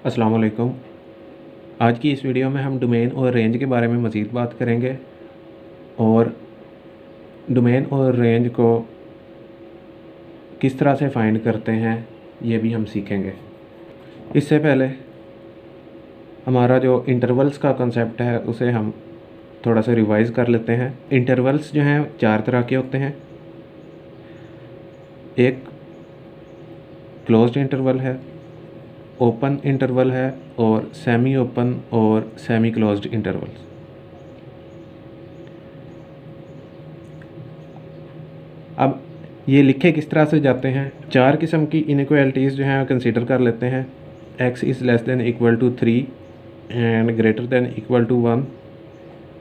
अस्सलाम वालेकुम। आज की इस वीडियो में हम डोमेन और रेंज के बारे में मज़ीद बात करेंगे और डोमेन और रेंज को किस तरह से फाइंड करते हैं ये भी हम सीखेंगे। इससे पहले हमारा जो इंटरवल्स का कंसेप्ट है उसे हम थोड़ा सा रिवाइज़ कर लेते हैं। इंटरवल्स जो हैं 4 तरह के होते हैं। एक क्लोज्ड इंटरवल है, ओपन इंटरवल है और सेमी ओपन और सेमी क्लोज्ड इंटरवल्स। अब ये लिखे किस तरह से जाते हैं? 4 किस्म की इनइक्वालिटीज़ जो हैं कंसीडर कर लेते हैं। x is less than equal to 3 and greater than equal to 1,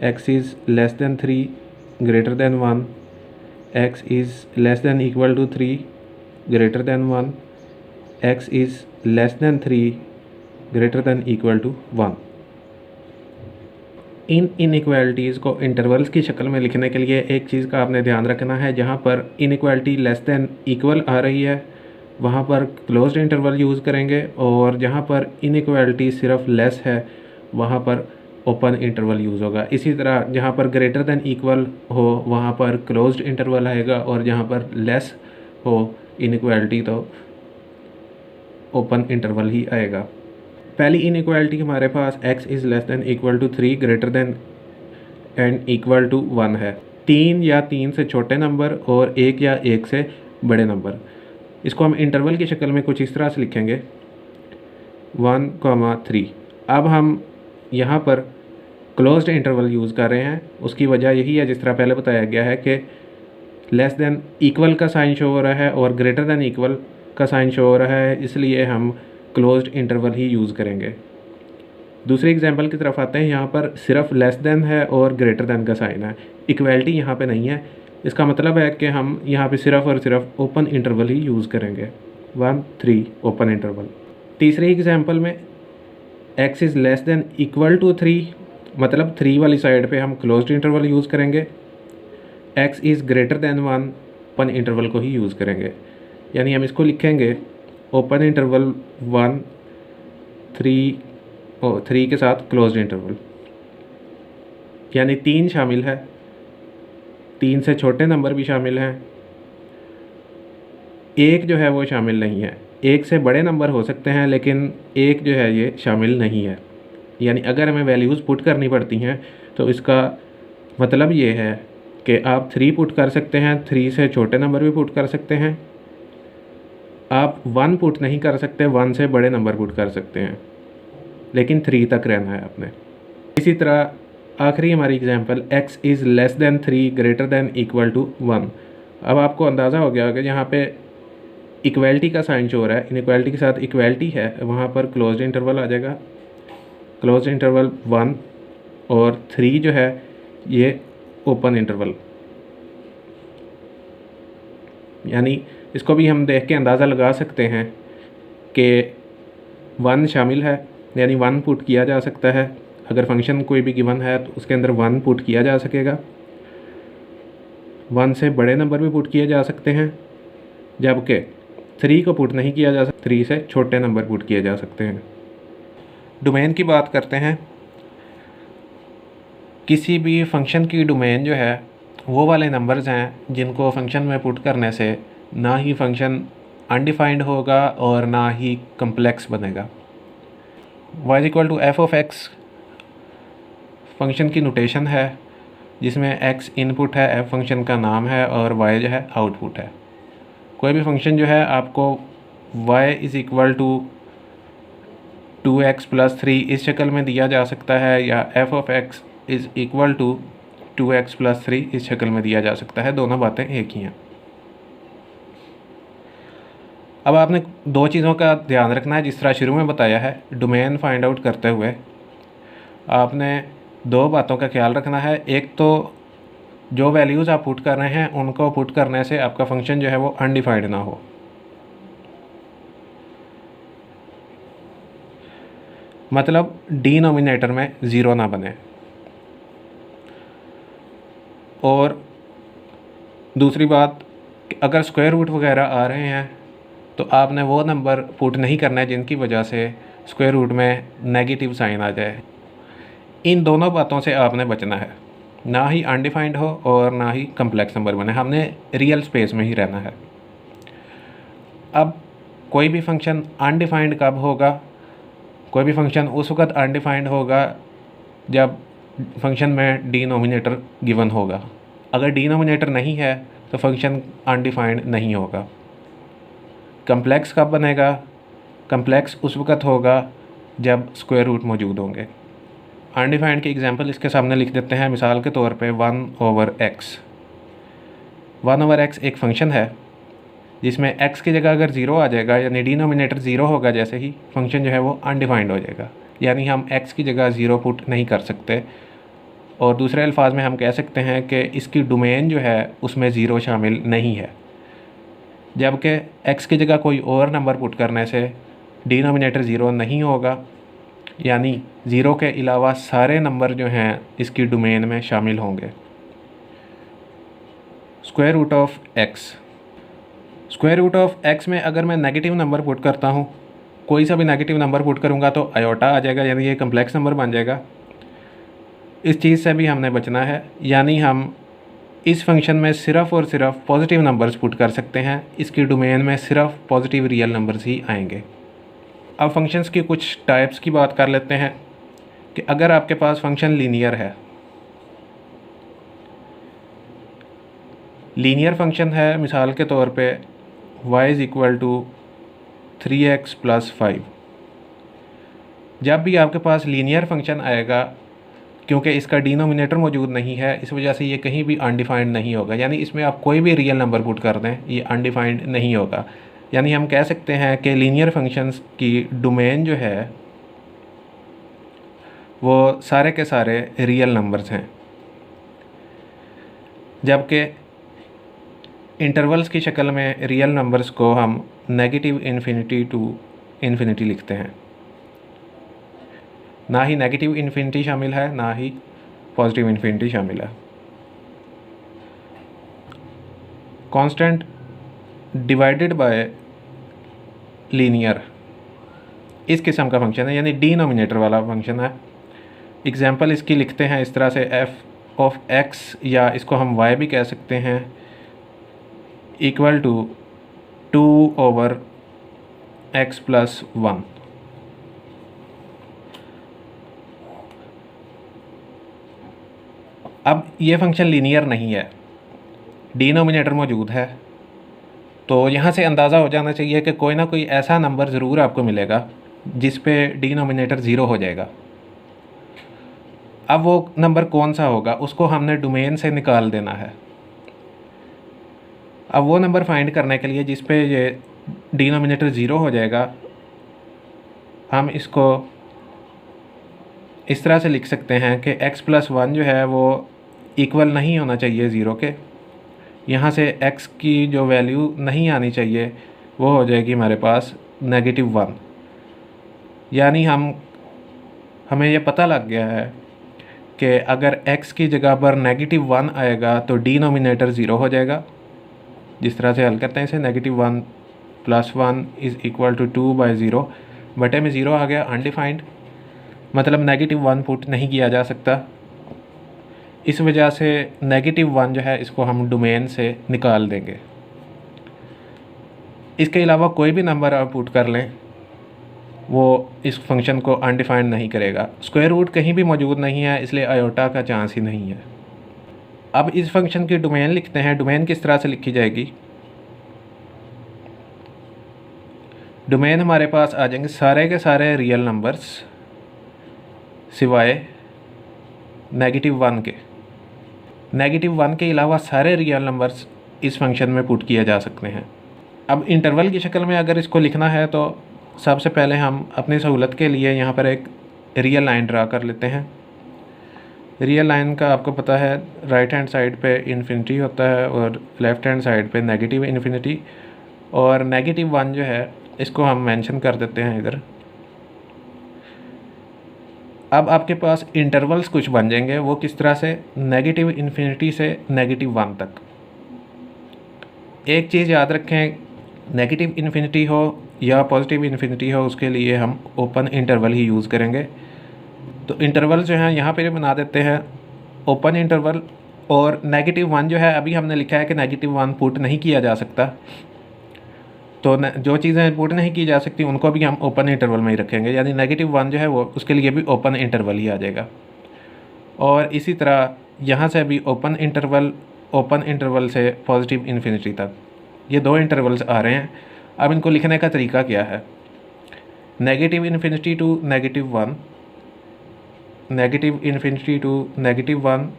x is less than 3 greater than 1, x is less than equal to 3 greater than 1, x is less than 3 greater than equal to 1। इन inequalities को intervals की शक्ल में लिखने के लिए एक चीज़ का आपने ध्यान रखना है, जहाँ पर इनइक्वालिटी लेस दैन इक्वल आ रही है वहाँ पर क्लोज्ड इंटरवल यूज़ करेंगे और जहाँ पर इनइक्वालिटी सिर्फ लेस है वहाँ पर ओपन इंटरवल यूज़ होगा। इसी तरह जहाँ पर ग्रेटर दैन इक्वल हो वहाँ पर क्लोज्ड इंटरवल आएगा और जहाँ पर लेस हो इनइक्वालिटी तो ओपन इंटरवल ही आएगा। पहली इनइक्वालिटी हमारे पास x is less than equal to 3 greater than and equal to 1 है। 3 या 3 से छोटे नंबर और 1 या 1 से बड़े नंबर। इसको हम इंटरवल की शक्ल में कुछ इस तरह से लिखेंगे 1,3। अब हम यहाँ पर क्लोज्ड इंटरवल यूज़ कर रहे हैं। उसकी वजह यही है जिस तरह पहले बताया गया है कि लेस दैन इक्वल का साइन शो हो रहा है और ग्रेटर दैन इक्वल का साइन शो हो रहा है, इसलिए हम क्लोज्ड इंटरवल ही यूज़ करेंगे। दूसरी एग्जांपल की तरफ आते हैं। यहाँ पर सिर्फ लेस दैन है और ग्रेटर दैन का साइन है, इक्वलिटी यहाँ पे नहीं है। इसका मतलब है कि हम यहाँ पे सिर्फ और सिर्फ ओपन इंटरवल ही यूज़ करेंगे, 1 3 ओपन इंटरवल। तीसरी एग्जांपल में x is less than equal to 3, मतलब 3 वाली साइड पे हम क्लोज्ड इंटरवल यूज़ करेंगे। x is greater than 1 open interval को ही यूज़ करेंगे। यानी हम इसको लिखेंगे ओपन इंटरवल 1 3 के साथ क्लोज्ड इंटरवल, यानी 3 शामिल है, 3 से छोटे नंबर भी शामिल हैं, 1 जो है वो शामिल नहीं है। 1 से बड़े नंबर हो सकते हैं लेकिन 1 जो है ये शामिल नहीं है। यानी अगर हमें वैल्यूज़ पुट करनी पड़ती हैं तो इसका मतलब ये है कि आप 3 पुट कर सकते हैं, 3 से छोटे नंबर भी पुट कर सकते हैं। आप 1 पुट नहीं कर सकते, 1 से बड़े नंबर पुट कर सकते हैं, लेकिन 3 तक रहना है आपने। इसी तरह आखिरी हमारी example x is less than 3 greater than equal to 1। अब आपको अंदाज़ा हो गया होगा यहाँ पे इक्वलिटी का साइन शो हो रहा है, इनइक्वालिटी के साथ इक्वलिटी है, वहाँ पर क्लोज्ड इंटरवल आ जाएगा। क्लोज्ड इंटरवल 1 और 3 जो है ये ओपन इंटरवल। यानी इसको भी हम देख के अंदाज़ा लगा सकते हैं कि 1 शामिल है, यानी 1 पुट किया जा सकता है। अगर फंक्शन कोई भी गिवन है तो उसके अंदर 1 पुट किया जा सकेगा। 1 से बड़े नंबर भी पुट किए जा सकते हैं, जबकि 3 को पुट नहीं किया जा सकता, 3 से छोटे नंबर पुट किए जा सकते हैं। डोमेन की बात करते हैं। किसी भी फंक्शन की डोमेन जो है वो वाले नंबर्स हैं जिनको फंक्शन में पुट करने से ना ही फंक्शन अनडिफाइंड होगा और ना ही कम्प्लेक्स बनेगा। y equal to F of X function की नोटेशन है जिसमें x इनपुट है, f फंक्शन का नाम है और y जो है आउटपुट है। कोई भी फंक्शन जो है आपको y is equal to 2x plus 3 इस शक्ल में दिया जा सकता है, या f of x is equal to 2x plus 3 इस शक्ल में दिया जा सकता है। दोनों बातें एक ही हैं। अब आपने 2 चीज़ों का ध्यान रखना है जिस तरह शुरू में बताया है। डोमेन फाइंड आउट करते हुए आपने 2 बातों का ख्याल रखना है। एक तो जो वैल्यूज़ आप पुट कर रहे हैं उनको पुट करने से आपका फंक्शन जो है वो अनडिफाइंड ना हो। मतलब डिनोमिनेटर में ज़ीरो ना बने। और दूसरी बात, अगर स्क्वायर रूट वगैरह आ रहे हैं तो आपने वो नंबर पुट नहीं करना है जिनकी वजह से स्क्वायर रूट में नेगेटिव साइन आ जाए। इन दोनों बातों से आपने बचना है, ना ही अनडिफाइंड हो और ना ही कम्प्लेक्स नंबर बने, हमने रियल स्पेस में ही रहना है। अब कोई भी फंक्शन अनडिफाइंड कब होगा? कोई भी फंक्शन उस वक्त अनडिफाइंड होगा जब फंक्शन में डिनोमिनेटर गिवन होगा। अगर डिनोमिनेटर नहीं है तो फंक्शन अनडिफाइंड नहीं होगा। कम्प्लेक्स कब बनेगा? कम्प्लेक्स उस वक्त होगा जब स्क्वायर रूट मौजूद होंगे। अनडिफाइंड की एग्जांपल इसके सामने लिख देते हैं। मिसाल के तौर पे 1/x। 1/x एक फंक्शन है जिसमें x की जगह अगर 0 आ जाएगा, यानी डिनोमिनेटर 0 होगा, जैसे ही फंक्शन जो है वो अनडिफाइंड हो जाएगा, यानी हम x की जगह 0 पुट नहीं कर सकते। और दूसरे अल्फाज में हम कह सकते हैं कि इसकी डोमेन जो है उसमें 0 शामिल नहीं है। जबकि x की जगह कोई और नंबर पुट करने से डिनोमिनेटर 0 नहीं होगा, यानी 0 के अलावा सारे नंबर जो हैं इसकी डोमेन में शामिल होंगे। Square root of x। Square root of x में अगर मैं नेगेटिव नंबर पुट करता हूँ, कोई सा भी नेगेटिव नंबर पुट करूँगा तो आयोटा आ जाएगा, यानी ये कम्प्लेक्स नंबर बन जाएगा। इस चीज़ से भी हमने बचना है, यानी हम इस फंक्शन में सिर्फ़ और सिर्फ पॉजिटिव नंबर्स पुट कर सकते हैं। इसकी डोमेन में सिर्फ पॉजिटिव रियल नंबर्स ही आएंगे। अब फंक्शंस की कुछ टाइप्स की बात कर लेते हैं कि अगर आपके पास फंक्शन लीनियर है, लीनियर फंक्शन है, मिसाल के तौर पे y = 3x + 5। जब भी आपके पास लीनियर फंक्शन आएगा, क्योंकि इसका डिनोमिनेटर मौजूद नहीं है, इस वजह से ये कहीं भी अनडिफाइंड नहीं होगा, यानी इसमें आप कोई भी रियल नंबर पुट कर दें ये अनडिफाइंड नहीं होगा। यानी हम कह सकते हैं कि लीनियर फंक्शंस की डोमेन जो है वो सारे के सारे रियल नंबर्स हैं। जबकि इंटरवल्स की शक्ल में रियल नंबर्स को हम नेगेटिव इन्फिनिटी टू इन्फिनिटी लिखते हैं। ना ही नेगेटिव इन्फिनिटी शामिल है, ना ही पॉजिटिव इन्फिनिटी शामिल है। कांस्टेंट डिवाइडेड बाय लीनियर इस किस्म का फंक्शन है, यानी डिनोमिनेटर वाला फंक्शन है। एग्जांपल इसकी लिखते हैं इस तरह से f(x), या इसको हम y भी कह सकते हैं, = 2/x + 1। अब ये फंक्शन लीनियर नहीं है, डिनोमिनेटर मौजूद है, तो यहाँ से अंदाज़ा हो जाना चाहिए कि कोई ना कोई ऐसा नंबर ज़रूर आपको मिलेगा जिस पे डिनोमिनेटर 0 हो जाएगा। अब वो नंबर कौन सा होगा उसको हमने डोमेन से निकाल देना है। अब वो नंबर फाइंड करने के लिए जिस पे ये डिनोमिनेटर 0 हो जाएगा, हम इसको इस तरह से लिख सकते हैं कि x + 1 जो है वो इक्वल नहीं होना चाहिए 0 के। यहाँ से x की जो वैल्यू नहीं आनी चाहिए वो हो जाएगी हमारे पास -1। यानी हमें ये पता लग गया है कि अगर x की जगह पर -1 आएगा तो डिनोमिनेटर 0 हो जाएगा। जिस तरह से हल करते हैं इसे, -1 + 1 = 2/0, बटे में 0 आ गया, अनडिफाइंड, मतलब -1 पुट नहीं किया जा सकता। इस वजह से -1 जो है इसको हम डोमेन से निकाल देंगे। इसके अलावा कोई भी नंबर आप पुट कर लें वो इस फंक्शन को अनडिफाइंड नहीं करेगा। स्क्वायर रूट कहीं भी मौजूद नहीं है, इसलिए आयोटा का चांस ही नहीं है। अब इस फंक्शन की डोमेन लिखते हैं। डोमेन किस तरह से लिखी जाएगी? डोमेन हमारे पास आ जाएंगे सारे के सारे रियल नंबर्स सिवाय -1 के। -1 के अलावा सारे रियल नंबर्स इस फंक्शन में पुट किए जा सकते हैं। अब इंटरवल की शक्ल में अगर इसको लिखना है तो सबसे पहले हम अपनी सहूलत के लिए यहाँ पर एक रियल लाइन ड्रा कर लेते हैं। रियल लाइन का आपको पता है, राइट हैंड साइड पे इन्फिनिटी होता है और लेफ़्ट हैंड साइड पे नेगेटिव इन्फिनिटी, और -1 जो है इसको हम मेंशन कर देते हैं इधर। अब आपके पास इंटरवल्स कुछ बन जाएंगे, वो किस तरह से? -इन्फिनिटी से -1 तक। एक चीज़ याद रखें, नेगेटिव इन्फिनिटी हो या पॉजिटिव इन्फिनिटी हो उसके लिए हम ओपन इंटरवल ही यूज़ करेंगे। तो इंटरवल जो है यहाँ पे बना देते हैं ओपन इंटरवल, और -1 जो है अभी हमने लिखा है कि -1 पुट नहीं किया जा सकता, तो जो चीज़ें पुट नहीं की जा सकती उनको भी हम ओपन इंटरवल में ही रखेंगे, यानी -1 जो है वो उसके लिए भी ओपन इंटरवल ही आ जाएगा। और इसी तरह यहाँ से भी ओपन इंटरवल से पॉजिटिव इन्फिनिटी तक ये 2 इंटरवल्स आ रहे हैं। अब इनको लिखने का तरीका क्या है? -∞ टू -1, -∞ टू -1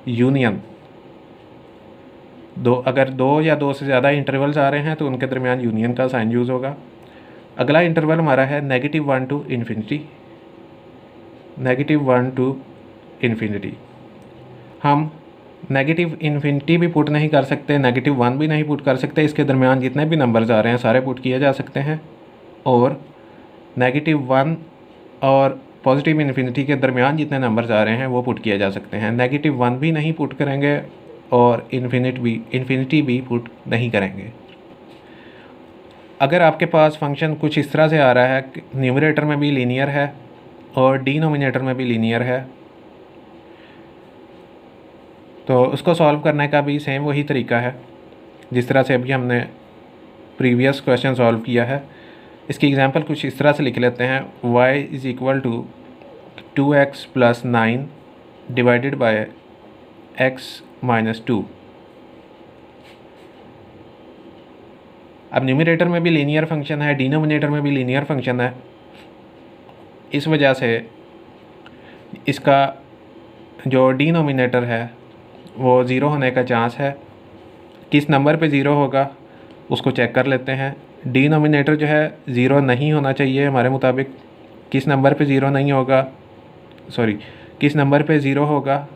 यूनियन। अगर 2 या 2 से ज़्यादा इंटरवल्स आ रहे हैं तो उनके दरमियान यूनियन का साइन यूज़ होगा। अगला इंटरवल हमारा है -1 टू इन्फिनिटी, -1 टू इन्फिनिटी। हम -∞ भी पुट नहीं कर सकते, -1 भी नहीं पुट कर सकते, इसके दरमियान जितने भी नंबर्स आ रहे हैं सारे पुट किए जा सकते हैं। और -1 और पॉजिटिव इन्फिनिटी के दरमियान जितने नंबर्स आ रहे हैं वो पुट किए जा सकते हैं। -1 भी नहीं पुट करेंगे और इन्फिनिटी भी पुट नहीं करेंगे। अगर आपके पास फंक्शन कुछ इस तरह से आ रहा है, न्यूमरेटर में भी लीनियर है और डिनोमिनेटर में भी लीनियर है, तो उसको सॉल्व करने का भी सेम वही तरीका है जिस तरह से अभी हमने प्रीवियस क्वेश्चन सॉल्व किया है। इसकी एग्जांपल कुछ इस तरह से लिख लेते हैं, y = 2x + 9 divided by x - 2। अब न्यूमरेटर में भी लीनियर फंक्शन है, डिनोमिनेटर में भी लीनियर फंक्शन है, इस वजह से इसका जो डिनोमिनेटर है वो ज़ीरो होने का चांस है। किस नंबर पे ज़ीरो होगा उसको चेक कर लेते हैं। डिनोमिनेटर जो है ज़ीरो नहीं होना चाहिए हमारे मुताबिक। किस नंबर पे ज़ीरो नहीं होगा, किस नंबर पे ज़ीरो होगा,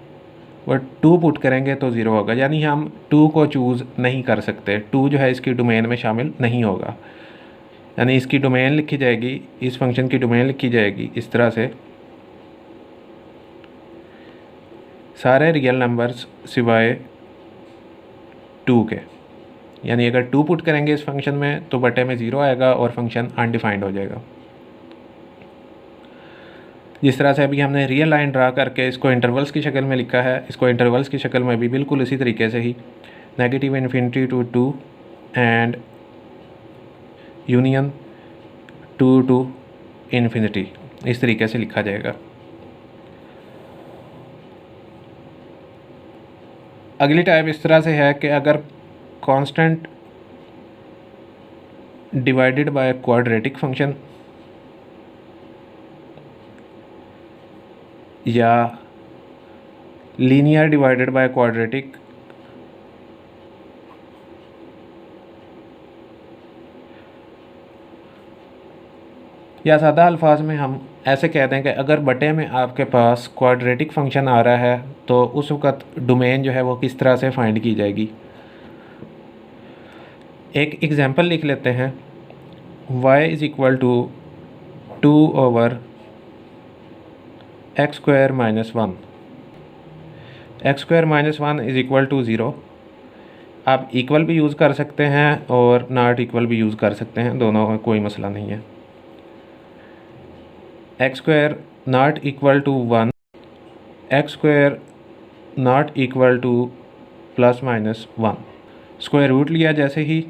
और 2 पुट करेंगे तो ज़ीरो होगा, यानी हम 2 को चूज़ नहीं कर सकते। 2 जो है इसकी डोमेन में शामिल नहीं होगा, यानी इसकी डोमेन लिखी जाएगी, इस फंक्शन की डोमेन लिखी जाएगी इस तरह से, सारे रियल नंबर्स सिवाय 2 के। यानी अगर 2 पुट करेंगे इस फंक्शन में तो बटे में ज़ीरो आएगा और फंक्शन अनडिफाइंड हो जाएगा। जिस तरह से अभी हमने रियल लाइन ड्रा करके इसको इंटरवल्स की शक्ल में लिखा है, इसको इंटरवल्स की शक्ल में भी बिल्कुल इसी तरीके से ही -∞ to 2 and union 2 to infinity, इस तरीके से लिखा जाएगा। अगली टाइप इस तरह से है कि अगर constant divided by quadratic function या लीनियर डिवाइडेड बाय क्वाड्रेटिक, या सादा अल्फाज में हम ऐसे कह दें कि अगर बटे में आपके पास क्वाड्रेटिक फंक्शन आ रहा है तो उस वक़्त डोमेन जो है वो किस तरह से फाइंड की जाएगी। एक एग्जांपल लिख लेते हैं, y = 2/x² - 1, x² - 1 = 0। आप इक्वल भी यूज़ कर सकते हैं और नॉट इक्वल भी यूज़ कर सकते हैं, दोनों में कोई मसला नहीं है। x² ≠ = 1, x² ≠ +- 1, स्क्वायर रूट लिया जैसे ही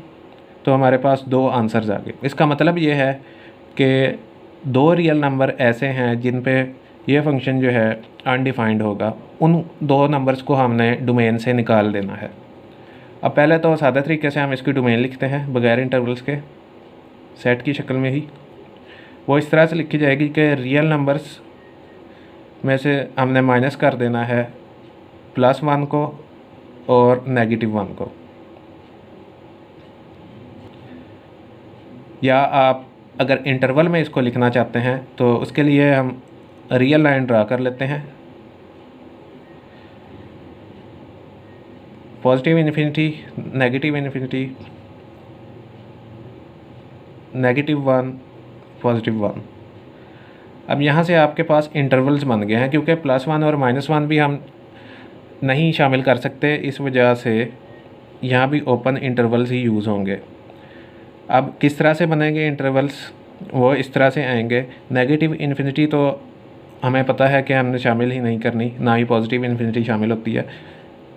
तो हमारे पास 2 आंसर्स आ गए। इसका मतलब ये है कि 2 रियल नंबर ऐसे हैं जिन पे ये फंक्शन जो है अनडिफाइंड होगा, उन 2 नंबर्स को हमने डोमेन से निकाल देना है। अब पहले तो सादा तरीके से हम इसकी डोमेन लिखते हैं बगैर इंटरवल्स के, सेट की शक्ल में ही। वो इस तरह से लिखी जाएगी कि रियल नंबर्स में से हमने माइनस कर देना है +1 को और -1 को। या आप अगर इंटरवल में इसको लिखना चाहते हैं तो उसके लिए हम रियल लाइन ड्रा कर लेते हैं, पॉजिटिव इन्फिनिटी, नेगेटिव इन्फिनिटी, -1, +1। अब यहाँ से आपके पास इंटरवल्स बन गए हैं, क्योंकि +1 और -1 भी हम नहीं शामिल कर सकते, इस वजह से यहाँ भी ओपन इंटरवल्स ही यूज़ होंगे। अब किस तरह से बनेंगे इंटरवल्स, वो इस तरह से आएंगे। नेगेटिव इन्फिनिटी तो हमें पता है कि हमने शामिल ही नहीं करनी, ना ही पॉजिटिव इन्फिनिटी शामिल होती है।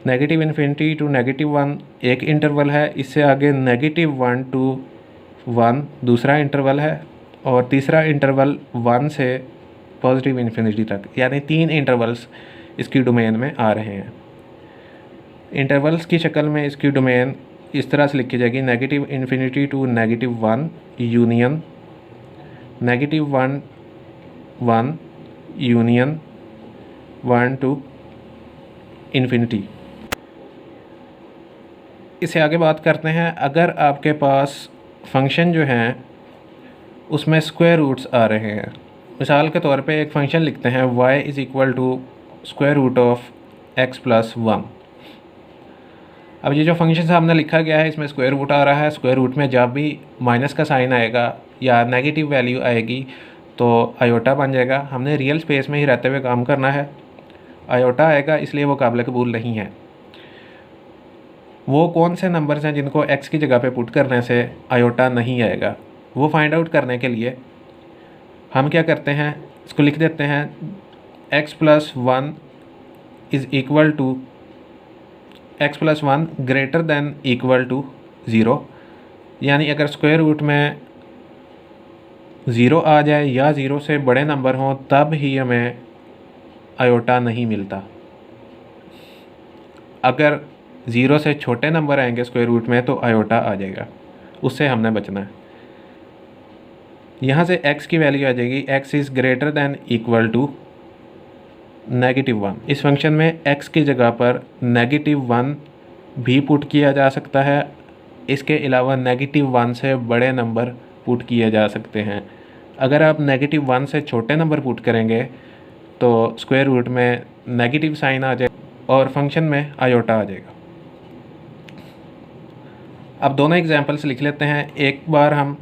नेगेटिव इन्फिनिटी टू -1 एक इंटरवल है, इससे आगे -1 टू 1 दूसरा इंटरवल है, और तीसरा इंटरवल 1 से पॉजिटिव इन्फिनिटी तक, यानी 3 इंटरवल्स इसकी डोमेन में आ रहे हैं। इंटरवल्स की शक्ल में इसकी डोमेन इस तरह से लिखी जाएगी, negative infinity to -1 union, -1 1 union 1 to infinity. इससे आगे बात करते हैं, अगर आपके पास फंक्शन जो हैं उसमें स्क्वायर रूट्स आ रहे हैं, मिसाल के तौर पे एक फ़ंक्शन लिखते हैं y is equal to square root of x plus 1। अब ये जो फंक्शन सामने लिखा गया है इसमें स्क्वायर रूट आ रहा है। स्क्वायर रूट में जब भी माइनस का साइन आएगा या नेगेटिव वैल्यू आएगी तो आयोटा बन जाएगा। हमने रियल स्पेस में ही रहते हुए काम करना है। आयोटा आएगा इसलिए वो काबिल कबूल नहीं है। वो कौन से नंबर्स हैं जिनको x की जगह पे पुट करने से आयोटा नहीं आएगा, वो फाइंड आउट करने के लिए हम क्या करते हैं, इसको लिख देते हैं x plus 1 is equal to x plus 1 greater than equal to 0। यानी अगर स्क्वायर रूट में 0 आ जाए या 0 से बड़े नंबर हों तब ही हमें आयोटा नहीं मिलता। अगर 0 से छोटे नंबर आएंगे स्क्वायर रूट में तो आयोटा आ जाएगा, उससे हमने बचना है। यहाँ से x की वैल्यू आ जाएगी x is greater than equal to -1। इस फंक्शन में x की जगह पर -1 भी पुट किया जा सकता है। इसके अलावा -1 से बड़े नंबर पुट किए जा सकते हैं। अगर आप -1 से छोटे नंबर पुट करेंगे तो स्क्वायर रूट में नेगेटिव साइन आ जाएगा और फंक्शन में आयोटा आ जाएगा। अब दोनों एग्जांपल्स लिख लेते हैं। एक बार हम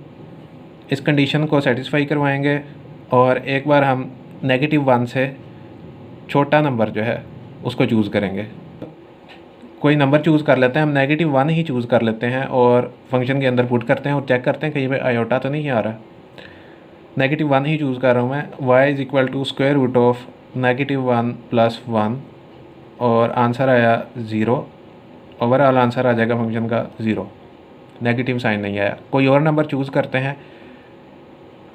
इस कंडीशन को सेटिस्फाई करवाएंगे और एक बार हम -1 से छोटा नंबर जो है उसको चूज़ करेंगे। कोई नंबर चूज़ कर लेते हैं, हम -1 ही चूज़ कर लेते हैं और फंक्शन के अंदर पुट करते हैं और चेक करते हैं कहीं पे आयोटा तो नहीं आ रहा। -1 ही चूज़ कर रहा हूँ मैं। y is equal to square root of -1 plus 1 और आंसर आया 0। ओवरऑल आंसर आ जाएगा फंक्शन का 0, नेगेटिव साइन नहीं आया। कोई और नंबर चूज़ करते हैं।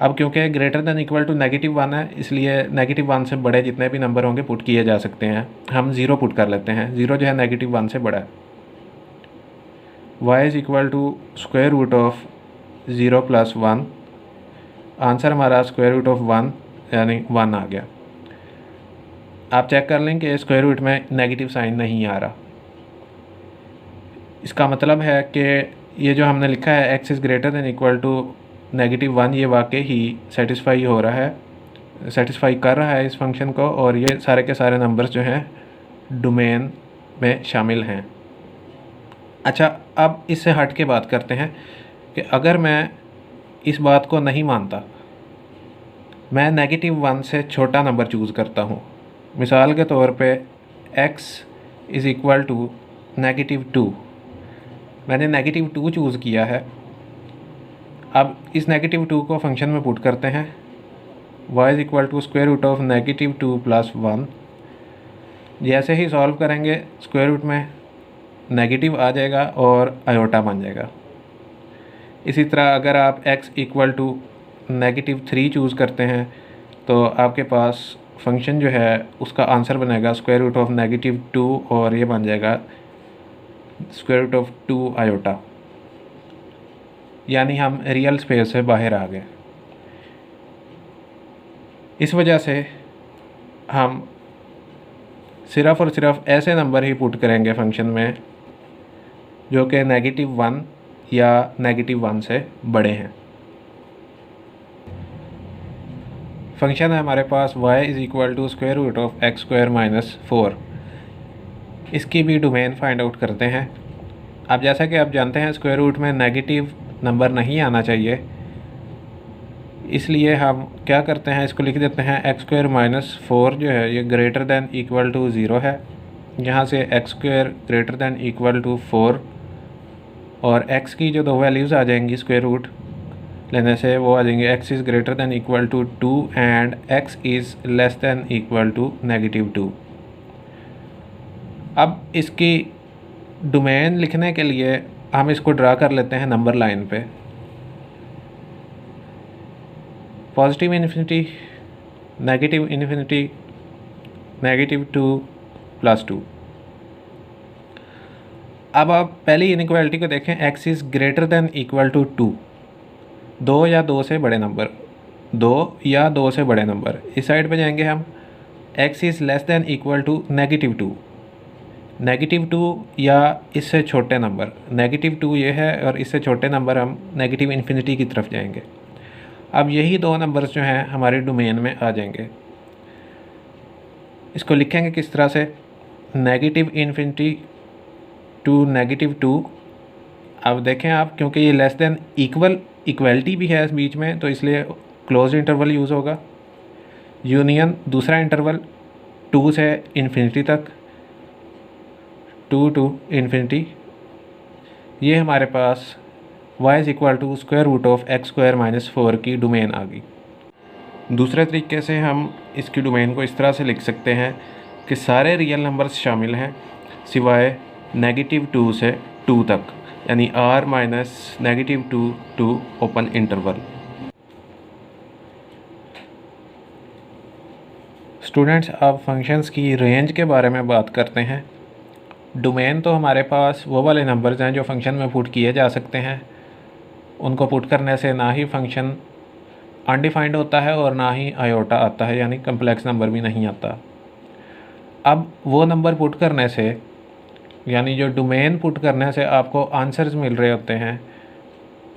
अब क्योंकि ग्रेटर दैन इक्वल टू -1 है इसलिए -1 से बड़े जितने भी नंबर होंगे पुट किए जा सकते हैं। हम 0 पुट कर लेते हैं, 0 जो है -1 से बड़ा है। y is equal to square root of 0 plus 1, answer हमारा स्क्वायर रूट ऑफ 1 यानी 1 आ गया। आप चेक कर लें कि स्क्वायर रूट में नेगेटिव साइन नहीं आ रहा। इसका मतलब है कि ये जो हमने लिखा है x is greater than equal to -1 ये वाकई ही सेटिस्फाई हो रहा है, सेटिस्फाई कर रहा है इस फंक्शन को, और ये सारे के सारे नंबर्स जो हैं डोमेन में शामिल हैं। अच्छा, अब इससे हट के बात करते हैं कि अगर मैं इस बात को नहीं मानता, मैं -1 से छोटा नंबर चूज़ करता हूँ। मिसाल के तौर पे x इज़ इक्वल टू -2, मैंने -2 चूज़ किया है। अब इस -2 को फंक्शन में पुट करते हैं। y is equal to square root of -2 plus 1। जैसे ही सॉल्व करेंगे स्क्वायर रूट में नेगेटिव आ जाएगा और आयोटा बन जाएगा। इसी तरह अगर आप x इक्वल टू -3 चूज़ करते हैं तो आपके पास फंक्शन जो है उसका आंसर बनेगा स्क्वायर रूट ऑफ -2 और ये बन जाएगा स्क्वायर रूट ऑफ 2 आयोटा, यानी हम रियल स्पेस से बाहर आ गए। इस वजह से हम सिर्फ़ और सिर्फ ऐसे नंबर ही पुट करेंगे फंक्शन में जो कि -1 या -1 से बड़े हैं। फंक्शन है हमारे पास y is equal to square root of x square minus 4। इसकी भी डोमेन फाइंड आउट करते हैं। अब जैसा कि आप जानते हैं स्क्वायर रूट में नेगेटिव नंबर नहीं आना चाहिए, इसलिए हम क्या करते हैं, इसको लिख देते हैं x स्क्वायर माइनस 4 जो है ये ग्रेटर दैन इक्वल टू 0 है। यहाँ से x square greater than equal to 4 और x की जो दो वैल्यूज़ आ जाएंगी स्क्वायर रूट लेने से, वो आ जाएंगे x is greater than equal to 2 and x is less than equal to -2। अब इसकी डोमेन लिखने के लिए हम इसको ड्रा कर लेते हैं नंबर लाइन पे। Positive infinity, negative infinity, -2 +2। अब आप पहली इनइक्वालिटी को देखें, x is greater than equal to 2, 2 या 2 से बड़े नंबर, 2 या 2 से बड़े नंबर। इस साइड पे जाएंगे हम, x is less than equal to -2, -2 या इससे छोटे नंबर, -2 ये है और इससे छोटे नंबर हम नेगेटिव इन्फिनिटी की तरफ जाएंगे। अब यही दो नंबर्स जो हैं हमारे डोमेन में आ जाएंगे। इसको लिखेंगे किस तरह से, नेगेटिव इन्फिनिटी टू -2। अब देखें आप, क्योंकि ये लेस दैन इक्वलिटी भी है इस बीच में, तो इसलिए क्लोज इंटरवल यूज़ होगा। यूनियन दूसरा इंटरवल 2 से इन्फिनिटी तक, 2 to इन्फिनिटी। ये हमारे पास y is equal to square root of x² - 4 की डोमेन आ गई। दूसरे तरीके से हम इसकी डोमेन को इस तरह से लिख सकते हैं कि सारे रियल नंबर्स शामिल हैं सिवाय -2 से 2 तक, यानी r - -2 to open interval. Students, अब फंक्शंस की रेंज के बारे में बात करते हैं। डोमेन तो हमारे पास वो वाले नंबर्स हैं जो फंक्शन में पुट किए जा सकते हैं। उनको पुट करने से ना ही फंक्शन अनडिफाइंड होता है और ना ही आयोटा आता है, यानी कम्प्लेक्स नंबर भी नहीं आता। अब वो नंबर पुट करने से, यानी जो डोमेन पुट करने से आपको आंसर्स मिल रहे होते हैं,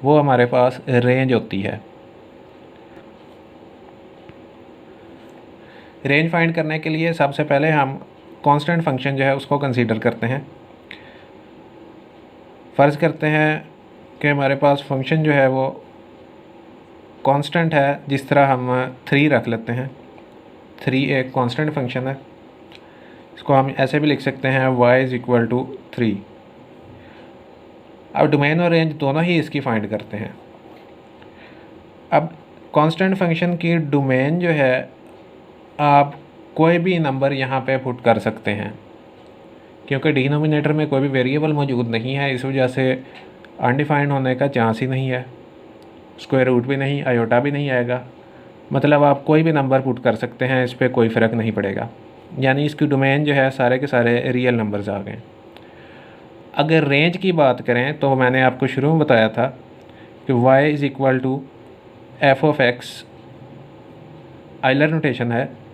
वो हमारे पास रेंज होती है। रेंज फाइंड करने के लिए सबसे पहले हम कांस्टेंट फंक्शन जो है उसको कंसीडर करते हैं। फ़र्ज़ करते हैं कि हमारे पास फंक्शन जो है वो कांस्टेंट है, जिस तरह हम 3 रख लेते हैं। 3 एक कांस्टेंट फंक्शन है, इसको हम ऐसे भी लिख सकते हैं y इज़ इक्वल टू 3। अब डोमेन और रेंज दोनों ही इसकी फाइंड करते हैं। अब कांस्टेंट फंक्शन की डोमेन जो है, आप कोई भी नंबर यहाँ पे पुट कर सकते हैं, क्योंकि डिनोमिनेटर में कोई भी वेरिएबल मौजूद नहीं है, इस वजह से अनडिफाइंड होने का चांस ही नहीं है। स्क्वायर रूट भी नहीं, आयोटा भी नहीं आएगा, मतलब आप कोई भी नंबर पुट कर सकते हैं, इस पर कोई फ़र्क नहीं पड़ेगा। यानी इसकी डोमेन जो है सारे के सारे रियल नंबर्स आ गए। अगर रेंज की बात करें तो मैंने आपको शुरू में बताया था कि y is equal to f(x), Euler notation है,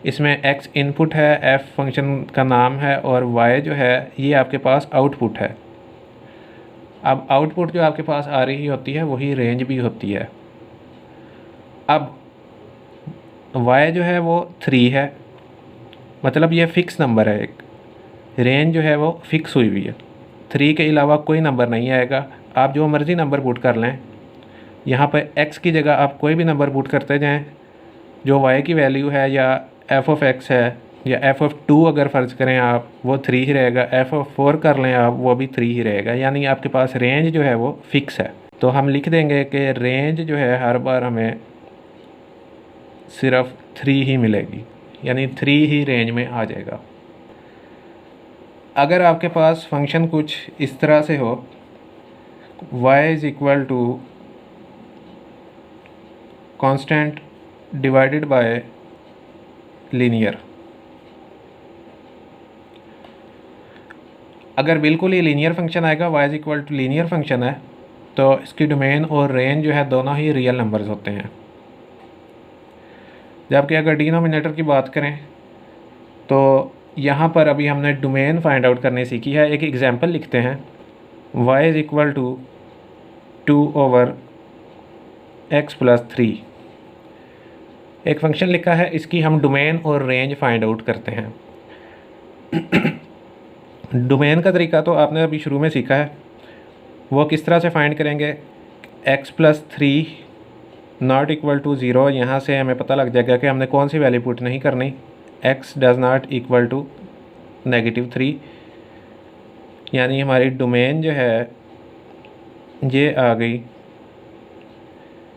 इसमें x इनपुट है, f फंक्शन का नाम है और y जो है ये आपके पास आउटपुट है। अब आउटपुट जो आपके पास आ रही होती है वही रेंज भी होती है। अब y जो है वो 3 है, मतलब ये फ़िक्स नंबर है एक। रेंज जो है वो फ़िक्स हुई हुई है, 3 के अलावा कोई नंबर नहीं आएगा। आप जो मर्ज़ी नंबर पुट कर लें, यहाँ पर x की जगह आप कोई भी नंबर पुट करते जाएं, जो y की वैल्यू है या f(x) है या f(2) अगर फ़र्ज़ करें आप, वो 3 ही रहेगा। f(4) कर लें आप, वो भी 3 ही रहेगा। यानी आपके पास रेंज जो है वो फ़िक्स है। तो हम लिख देंगे कि रेंज जो है हर बार हमें सिर्फ 3 ही मिलेगी, यानी 3 ही रेंज में आ जाएगा। अगर आपके पास फंक्शन कुछ इस तरह से हो, y is equal to constant divided by linear, अगर बिल्कुल ही लीनियर फंक्शन आएगा, y is equal to linear function है, तो इसकी डोमेन और रेंज जो है दोनों ही रियल नंबर्स होते हैं। जबकि अगर डिनोमिनेटर की बात करें तो यहाँ पर अभी हमने डोमेन फाइंड आउट करने सीखी है। एक एग्जांपल लिखते हैं, y is equal to 2/x + 3। एक फंक्शन लिखा है, इसकी हम डोमेन और रेंज फाइंड आउट करते हैं। डोमेन का तरीका तो आपने अभी शुरू में सीखा है, वो किस तरह से फाइंड करेंगे। x + 3 नॉट इक्वल टू 0, यहाँ से हमें पता लग जाएगा कि हमने कौन सी वैल्यू पुट नहीं करनी। x does not equal to -3, यानी हमारी डोमेन जो है ये आ गई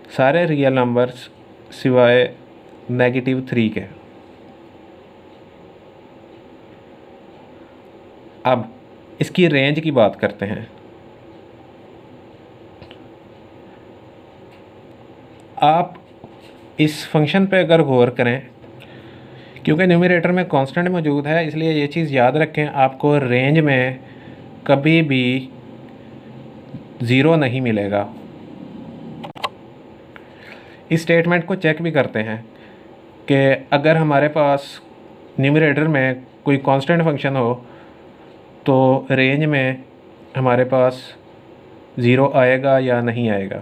सारे रियल नंबर्स सिवाय -3 के। अब इसकी रेंज की बात करते हैं। आप इस फंक्शन पे अगर गौर करें, क्योंकि न्यूमरेटर में कांस्टेंट मौजूद है, इसलिए ये चीज़ याद रखें, आपको रेंज में कभी भी 0 नहीं मिलेगा। इस स्टेटमेंट को चेक भी करते हैं कि अगर हमारे पास न्यूमरेटर में कोई कांस्टेंट फंक्शन हो तो रेंज में हमारे पास 0 आएगा या नहीं आएगा।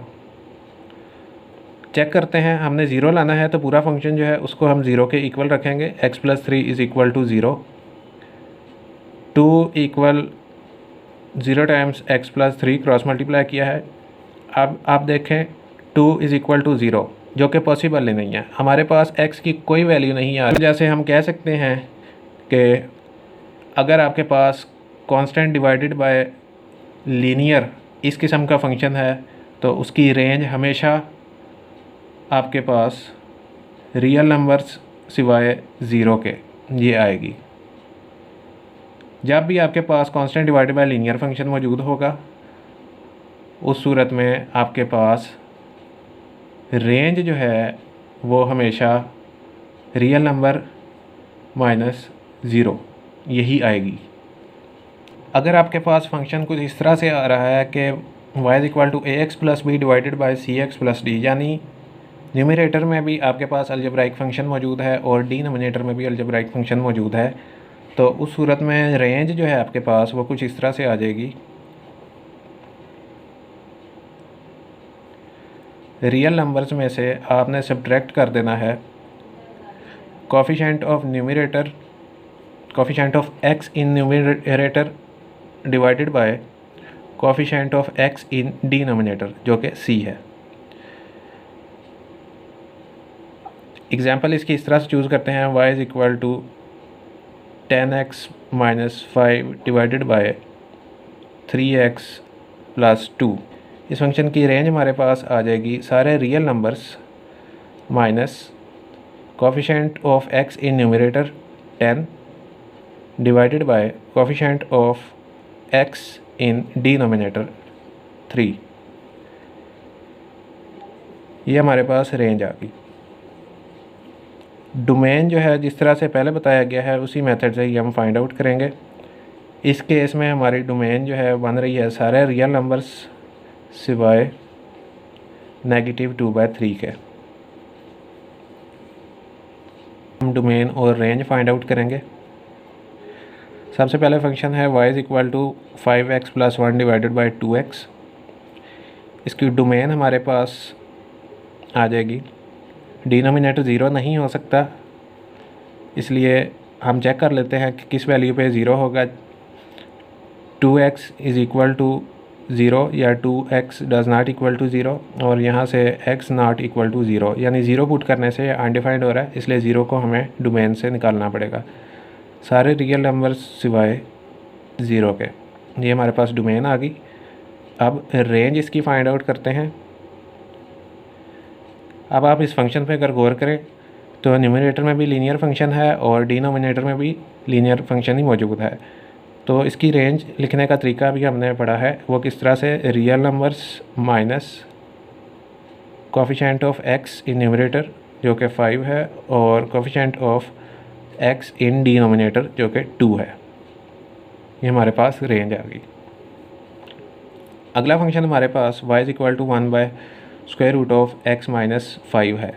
चेक करते हैं। हमने 0 लाना है तो पूरा फंक्शन जो है उसको हम 0 के इक्वल रखेंगे। x+3 is equal to 0, 2 equal 0 times x+3 cross multiply किया है। अब आप देखें 2 इज़ इक्वल टू 0, जो कि पॉसिबल नहीं है। हमारे पास x की कोई वैल्यू नहीं आ रही। जैसे हम कह सकते हैं कि अगर आपके पास कांस्टेंट डिवाइडेड बाय लीनियर इस किस्म का फंक्शन है तो उसकी रेंज हमेशा आपके पास रियल नंबर्स सिवाय 0 के ये आएगी। जब भी आपके पास constant divided by linear function मौजूद होगा, उस सूरत में आपके पास रेंज जो है वो हमेशा रियल नंबर -0 यही आएगी। अगर आपके पास फंक्शन कुछ इस तरह से आ रहा है कि y = ax + b divided by cx + d, यानी न्यूमरेटर में भी आपके पास अलजेब्राइक फंक्शन मौजूद है और डिनोमिनेटर में भी अलजेब्राइक फंक्शन मौजूद है, तो उस सूरत में रेंज जो है आपके पास वो कुछ इस तरह से आ जाएगी। रियल नंबर्स में से आपने सब्ट्रैक्ट कर देना है coefficient of x in numerator divided by coefficient of x in denominator, जो कि c है। एग्जाम्पल इसकी इस तरह से चूज़ करते हैं। y = 10x - 5 divided by 3x + 2। इस फंक्शन की रेंज हमारे पास आ जाएगी सारे real numbers minus coefficient of x in numerator 10 divided by coefficient of x in denominator 3। ये हमारे पास रेंज आ गई। डोमेन जो है जिस तरह से पहले बताया गया है उसी मेथड से ही हम फाइंड आउट करेंगे। इस केस में हमारी डोमेन जो है बन रही है सारे रियल नंबर्स सिवाय -2/3 के। हम डोमेन और रेंज फाइंड आउट करेंगे। सबसे पहले फंक्शन है y = 5x + 1 divided by 2x। इसकी डोमेन हमारे पास आ जाएगी। डिनोमिनेटर 0 नहीं हो सकता, इसलिए हम चेक कर लेते हैं कि किस वैल्यू पे 0 होगा। 2x इज़ इक्वल टू 0 या 2x does not equal to 0, और यहाँ से x नॉट इक्वल टू 0, यानी 0 पुट करने से अनडिफाइंड हो रहा है, इसलिए 0 को हमें डोमेन से निकालना पड़ेगा। सारे रियल नंबर्स सिवाय 0 के, ये हमारे पास डोमेन आ गई। अब रेंज इसकी फाइंड आउट करते हैं। अब आप इस फंक्शन पे अगर गौर करें तो न्यूमरेटर में भी लीनियर फंक्शन है और डिनोमिनेटर में भी लीनियर फंक्शन ही मौजूद है। तो इसकी रेंज लिखने का तरीका भी हमने पढ़ा है, वो किस तरह से real numbers minus coefficient of x in numerator जो कि 5 है और coefficient of x in denominator जो कि 2 है। ये हमारे पास रेंज आ गई। अगला फंक्शन हमारे पास y = 1/√x - 5 है।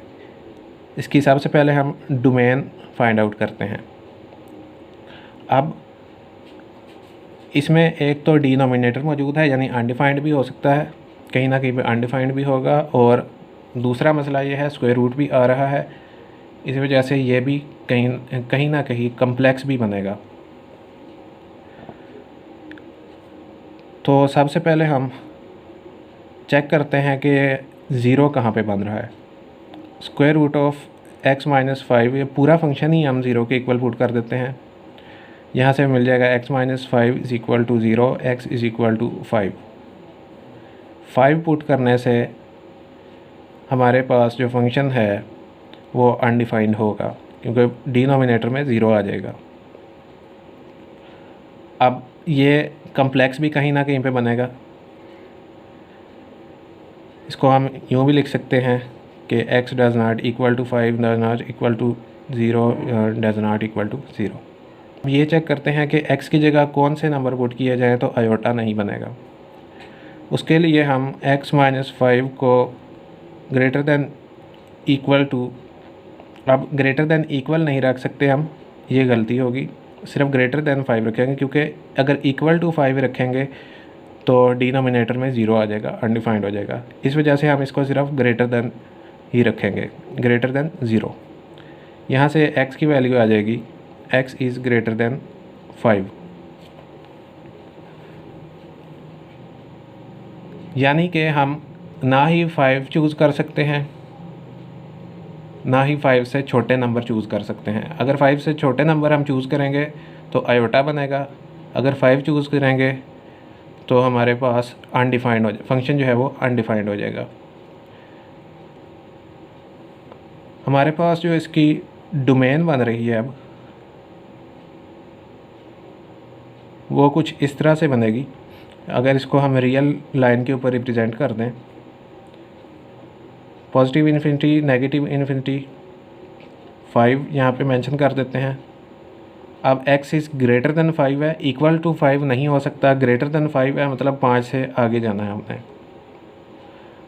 इसकी हिसाब से पहले हम डोमेन फाइंड आउट करते हैं। अब इसमें एक तो डिनोमिनेटर मौजूद है, यानी अनडिफाइंड भी हो सकता है, कहीं ना कहीं पे अनडिफाइंड भी होगा, और दूसरा मसला ये है स्क्वायर रूट भी आ रहा है, इस वजह से ये भी कहीं ना कहीं कम्प्लेक्स भी बनेगा। तो सबसे पहले हम चेक करते हैं कि 0 कहाँ पे बन रहा है। √x - 5, ये पूरा फंक्शन ही हम 0 के इक्वल पुट कर देते हैं। यहाँ से मिल जाएगा x - 5 = 0, x = 5। 5 पुट करने से हमारे पास जो फंक्शन है वो अनडिफाइंड होगा, क्योंकि डिनोमिनेटर में 0 आ जाएगा। अब ये कम्प्लेक्स भी कहीं ना कहीं पे बनेगा। इसको हम यूँ भी लिख सकते हैं कि x does not equal to 5 does not equal to 0 does not equal to 0। ये चेक करते हैं कि x की जगह कौन से नंबर पुट किए जाए तो आयोटा नहीं बनेगा। उसके लिए हम x माइनस 5 को ग्रेटर दैन इक्वल टू, अब ग्रेटर दैन इक्वल नहीं रख सकते हम, ये गलती होगी, सिर्फ ग्रेटर दैन 5 रखेंगे, क्योंकि अगर इक्वल टू 5 रखेंगे तो डिनोमिनेटर में 0 आ जाएगा, अनडिफाइंड हो जाएगा। इस वजह से हम इसको सिर्फ ग्रेटर दैन ही रखेंगे, ग्रेटर दैन 0। यहाँ से x की वैल्यू आ जाएगी x इज़ ग्रेटर दैन 5, यानी कि हम ना ही 5 चूज़ कर सकते हैं, ना ही 5 से छोटे नंबर चूज़ कर सकते हैं। अगर 5 से छोटे नंबर हम चूज़ करेंगे तो आयोटा बनेगा, अगर 5 चूज़ करेंगे तो हमारे पास अनडिफाइंड हो जाए, फंक्शन जो है वो अनडिफाइंड हो जाएगा। हमारे पास जो इसकी डोमेन बन रही है अब वो कुछ इस तरह से बनेगी। अगर इसको हम रियल लाइन के ऊपर रिप्रेजेंट कर दें, पॉजिटिव इन्फिनिटी, नेगेटिव इन्फिनिटी, 5 यहाँ पे मेंशन कर देते हैं। अब x इज़ ग्रेटर दैन 5 है, इक्वल टू 5 नहीं हो सकता, ग्रेटर दैन 5 है, मतलब 5 से आगे जाना है हमने।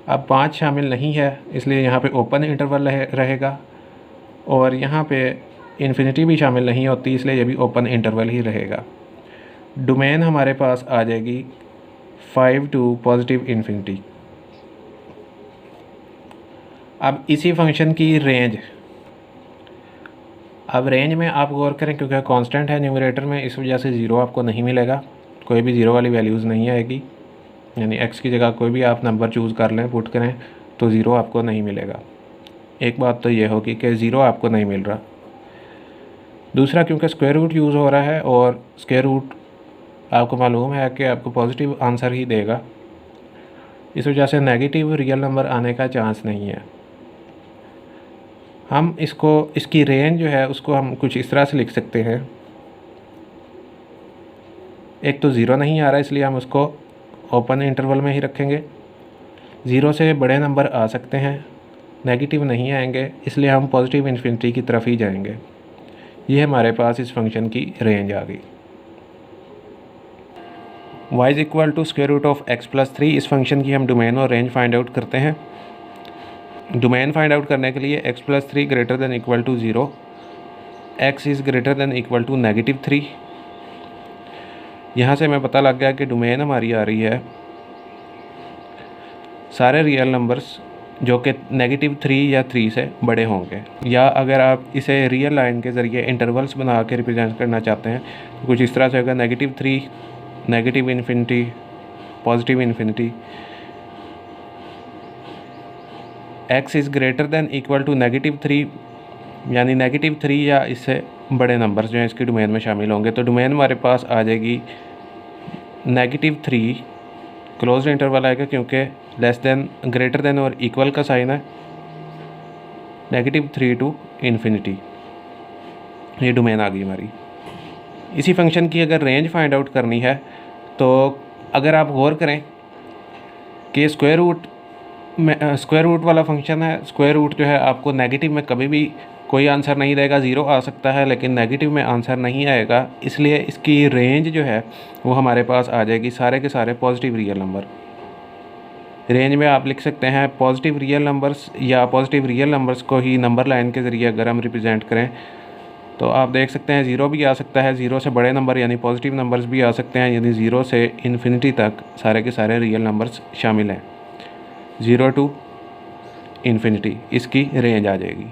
अब 5 शामिल नहीं है, इसलिए यहाँ पे ओपन इंटरवल रहेगा, और यहाँ पे इन्फिनिटी भी शामिल नहीं होती, इसलिए ये भी ओपन इंटरवल ही रहेगा। डोमेन हमारे पास आ जाएगी 5 टू पॉजिटिव इन्फिनिटी। अब इसी फंक्शन की रेंज, अब रेंज में आप गौर करें, क्योंकि कांस्टेंट है न्यूमरेटर में, इस वजह से 0 आपको नहीं मिलेगा, कोई भी 0 वाली वैल्यूज़ नहीं आएगी, यानी x की जगह कोई भी आप नंबर चूज़ कर लें, पुट करें तो 0 आपको नहीं मिलेगा। एक बात तो ये होगी कि 0 आपको नहीं मिल रहा। दूसरा, क्योंकि स्क्वायर रूट यूज़ हो रहा है और स्क्वायर रूट आपको मालूम है कि आपको पॉजिटिव आंसर ही देगा, इस वजह से नेगेटिव रियल नंबर आने का चांस नहीं है। हम इसको, इसकी रेंज जो है उसको हम कुछ इस तरह से लिख सकते हैं। एक तो 0 नहीं आ रहा, इसलिए हम उसको ओपन इंटरवल में ही रखेंगे। 0 से बड़े नंबर आ सकते हैं, नेगेटिव नहीं आएंगे, इसलिए हम पॉजिटिव इन्फिनिटी की तरफ ही जाएंगे। ये हमारे पास इस फंक्शन की रेंज आ गई। y is equal to square root of x plus 3, इस फंक्शन की हम डोमेन और रेंज फाइंड आउट करते हैं। डोमेन फाइंड आउट करने के लिए x plus 3 greater than equal to 0, x is greater than equal to negative 3। यहाँ से हमें पता लग गया कि डोमेन हमारी आ रही है सारे रियल नंबर्स जो कि नेगेटिव 3 या 3 से बड़े होंगे, या अगर आप इसे रियल लाइन के ज़रिए इंटरवल्स बना के रिप्रेजेंट करना चाहते हैं तो कुछ इस तरह से होगा, negative 3, negative infinity, positive infinity. x is greater than equal to negative 3, यानी नेगेटिव 3 या इससे बड़े नंबर्स जो हैं इसकी डोमेन में शामिल होंगे। तो डोमेन हमारे पास आ जाएगी नेगेटिव 3, क्लोज्ड इंटरवल आएगा क्योंकि लेस दैन, ग्रेटर दैन और इक्वल का साइन है, नेगेटिव 3 टू इन्फिनिटी। ये डोमेन आ गई हमारी। इसी फंक्शन की अगर रेंज फाइंड आउट करनी है तो अगर आप गौर करें कि स्क्वायर रूट वाला फंक्शन है, स्क्वायर रूट जो है आपको नेगेटिव में कभी भी कोई आंसर नहीं देगा, 0 आ सकता है लेकिन नेगेटिव में आंसर नहीं आएगा, इसलिए इसकी रेंज जो है वो हमारे पास आ जाएगी सारे के सारे पॉजिटिव रियल नंबर। रेंज में आप लिख सकते हैं पॉजिटिव रियल नंबर्स, या पॉजिटिव रियल नंबर्स को ही नंबर लाइन के ज़रिए अगर हम रिप्रेजेंट करें तो आप देख सकते हैं 0 भी आ सकता है, 0 से बड़े नंबर यानी पॉजिटिव नंबर्स भी आ सकते हैं, यानी 0 से इन्फिनिटी तक सारे के सारे रियल नंबर्स शामिल हैं। 0 टू इन्फिनिटी इसकी रेंज आ जाएगी।